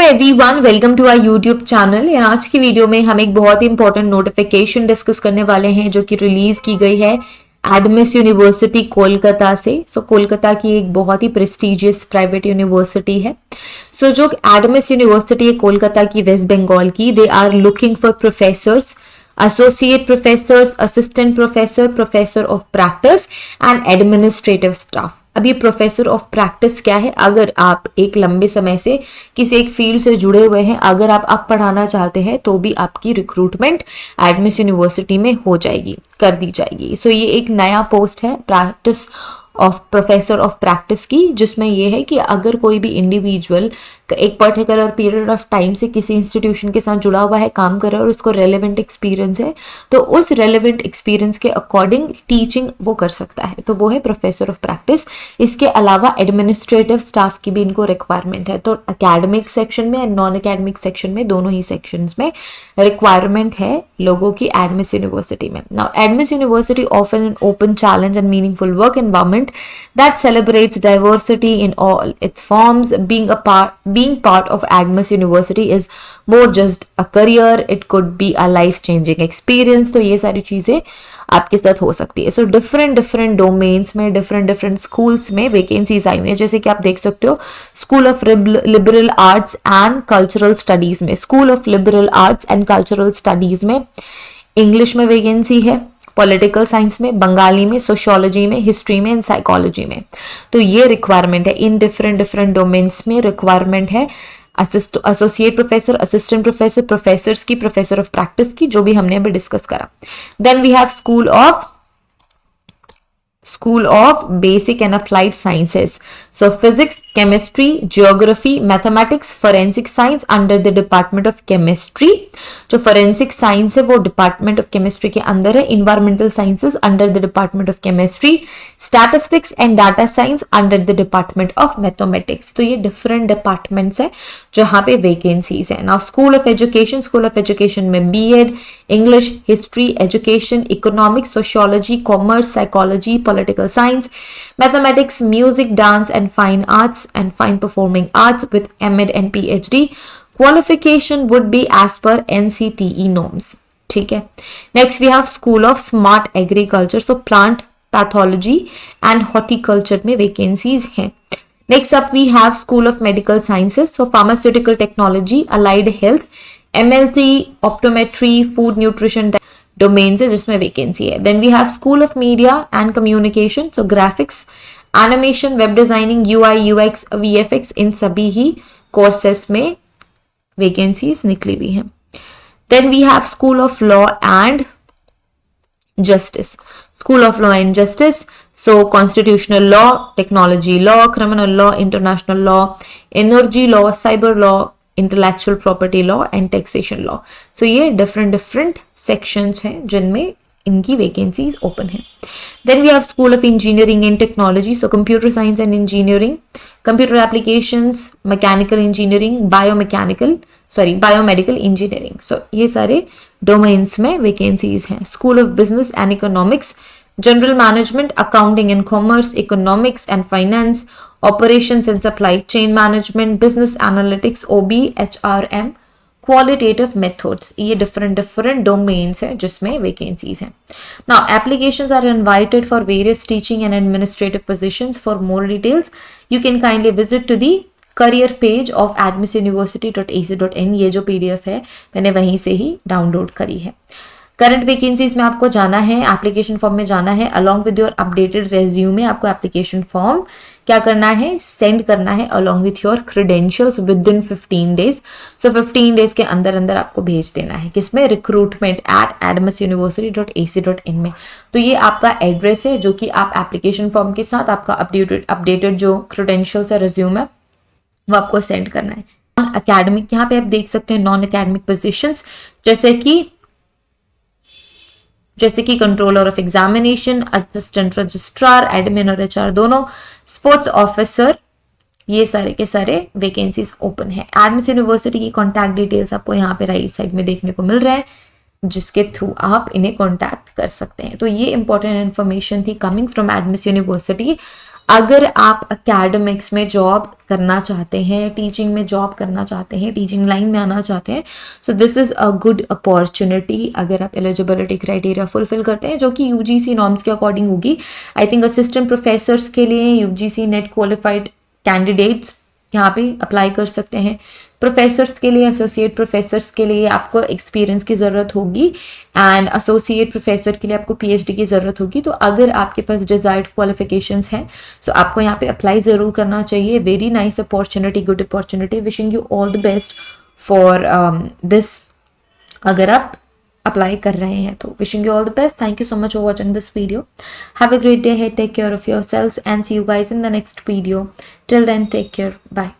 Everyone, welcome to our YouTube channel. आज की video में हम एक बहुत ही इंपॉर्टेंट नोटिफिकेशन डिस्कस करने वाले हैं जो कि रिलीज की गई है एडमिस यूनिवर्सिटी कोलकाता से। कोलकाता की एक बहुत ही प्रेस्टिजियस प्राइवेट यूनिवर्सिटी है। जो एडमिस यूनिवर्सिटी है कोलकाता की, वेस्ट बंगाल की, they are looking for professors, associate professors, assistant professor, professor of practice and administrative staff। अब ये प्रोफेसर ऑफ प्रैक्टिस क्या है? अगर आप एक लंबे समय से किसी एक फील्ड से जुड़े हुए हैं, अगर आप पढ़ाना चाहते हैं तो भी आपकी रिक्रूटमेंट एडमिस यूनिवर्सिटी में हो जाएगी, कर दी जाएगी। ये एक नया पोस्ट है practice of professor of practice की, जिसमें यह है कि अगर कोई भी इंडिविजुअल एक पर्टिकुलर पीरियड ऑफ टाइम से किसी इंस्टीट्यूशन के साथ जुड़ा हुआ है, काम कर रहा है और उसको रेलेवेंट एक्सपीरियंस है, तो उस रेलेवेंट एक्सपीरियंस के अकॉर्डिंग टीचिंग वो कर सकता है, तो वो है प्रोफेसर ऑफ प्रैक्टिस। इसके अलावा एडमिनिस्ट्रेटिव स्टाफ की भी इनको रिक्वायरमेंट है। तो अकेडमिक सेक्शन में एंड नॉन अकेडमिक सेक्शन में, दोनों ही सेक्शंस में रिक्वायरमेंट है लोगों की एडमिस यूनिवर्सिटी में। Now Adamas university offer an open challenge and meaningful work environment that celebrates diversity in all its forms. Being part of ADMIS University is more just a career, it could be a life changing experience। तो ये सारी चीजें आपके साथ हो सकती है। Different domains में, डिफरेंट स्कूल्स में वैकेंसीज आई हुई है। जैसे कि आप देख सकते हो, school of liberal arts and cultural studies में, school of liberal arts and cultural studies में इंग्लिश में वैकेंसी है, पॉलिटिकल साइंस में, बंगाली में, सोशियोलॉजी में, हिस्ट्री में एंड साइकोलॉजी में। तो ये रिक्वायरमेंट है, इन डिफरेंट डोमेन्स में रिक्वायरमेंट है associate professor, assistant professor, professors की, प्रोफेसर ऑफ प्रैक्टिस की, जो भी हमने अभी डिस्कस करा। Then we have school of basic and applied sciences. Physics, chemistry, geography, mathematics, forensic science under the department of chemistry. जो फोरेंसिक साइंस है वो डिपार्टमेंट ऑफ केमिस्ट्री के अंदर है। Environmental sciences under the department of chemistry. Statistics and data science under the department of mathematics. तो ये different departments है जहां पे वैकेंसीज है। नाउ स्कूल ऑफ एजुकेशन में B Ed, English, history, education, economics, sociology, commerce, psychology, political science, mathematics, music, dance and fine arts and fine performing arts with MEd and PhD. Qualification would be as per NCTE norms. ठीक है। Next we have School of Smart Agriculture, so plant pathology and horticulture में vacancies हैं। Next up we have School of Medical Sciences, so pharmaceutical technology, allied health, MLT, optometry, food nutrition domains है जिसमें vacancy है। Then we have school of media and communication, so graphics, animation, web designing, UI, UX, VFX, इन सभी ही courses में vacancies निकली हुई हैं। Then we have school of law and justice, school of law and justice, so constitutional law, technology law, criminal law, international law, energy law, cyber law, intellectual property law and taxation law. So ये different sections हैं जिनमें इनकी vacancies open है। Then we have school of engineering and technology, so computer science and engineering, computer applications, mechanical engineering, biomedical engineering. So ये सारे domains में vacancies हैं। School of business and economics, general management, accounting and commerce, economics and finance, operations and supply chain management, business analytics, OB, HRM, qualitative methods। ये different domains है जिसमें vacancies हैं। Now applications are invited for various teaching and administrative positions। For more details you can kindly visit to the career page of admisuniversity.ac.in। ये जो PDF है मैंने वहीं से ही डाउनलोड करी है। करंट वैकेंसीज में आपको जाना है, एप्लीकेशन फॉर्म में जाना है, along with your updated resume आपको एप्लीकेशन फॉर्म क्या करना है, सेंड करना है along with your credentials with in 15 days. So 15 days के अंदर आपको भेज देना है किसमें, रिक्रूटमेंट एट admisuniversity.ac.in में। तो ये आपका एड्रेस है जो कि आप एप्लीकेशन फॉर्म के साथ आपका अपडेटेड जो क्रेडेंशियल्स है, रेज्यूमे, वो आपको सेंड करना है। नॉन अकेडमिक, यहाँ पे आप देख सकते हैं नॉन अकेडमिक पोजिशंस जैसे कि controller of examination, assistant registrar, admin और एचआर दोनों, स्पोर्ट्स ऑफिसर, ये सारे के सारे वैकेंसीज ओपन है। एडमिस यूनिवर्सिटी की कॉन्टैक्ट डिटेल्स आपको यहाँ पे राइट साइड में देखने को मिल रहा है, जिसके थ्रू आप इन्हें कॉन्टैक्ट कर सकते हैं। तो ये इंपॉर्टेंट इन्फॉर्मेशन थी कमिंग फ्रॉम एडमिस यूनिवर्सिटी। अगर आप एकेडमिक्स में जॉब करना चाहते हैं, टीचिंग में जॉब करना चाहते हैं, टीचिंग लाइन में आना चाहते हैं, so this is a good opportunity अगर आप एलिजिबिलिटी क्राइटेरिया फुलफिल करते हैं, जो कि यूजीसी नॉर्म्स के अकॉर्डिंग होगी। आई थिंक असिस्टेंट प्रोफेसर्स के लिए यूजीसी नेट क्वालिफाइड कैंडिडेट्स यहाँ पे अप्लाई कर सकते हैं। प्रोफेसर्स के लिए, एसोसिएट प्रोफेसर्स के लिए आपको एक्सपीरियंस की ज़रूरत होगी, एंड एसोसिएट प्रोफेसर के लिए आपको पीएचडी की ज़रूरत होगी। तो अगर आपके पास डिजायर्ड क्वालिफिकेशंस हैं, सो आपको यहाँ पे अप्लाई ज़रूर करना चाहिए। Very nice opportunity, good opportunity, wishing you all the best for this. अगर आप अप्लाई कर रहे हैं तो wishing you all the best. Thank you so much for watching this video. Have a great day, take care of yourselves and see you guys in the next video. Till then take care, bye.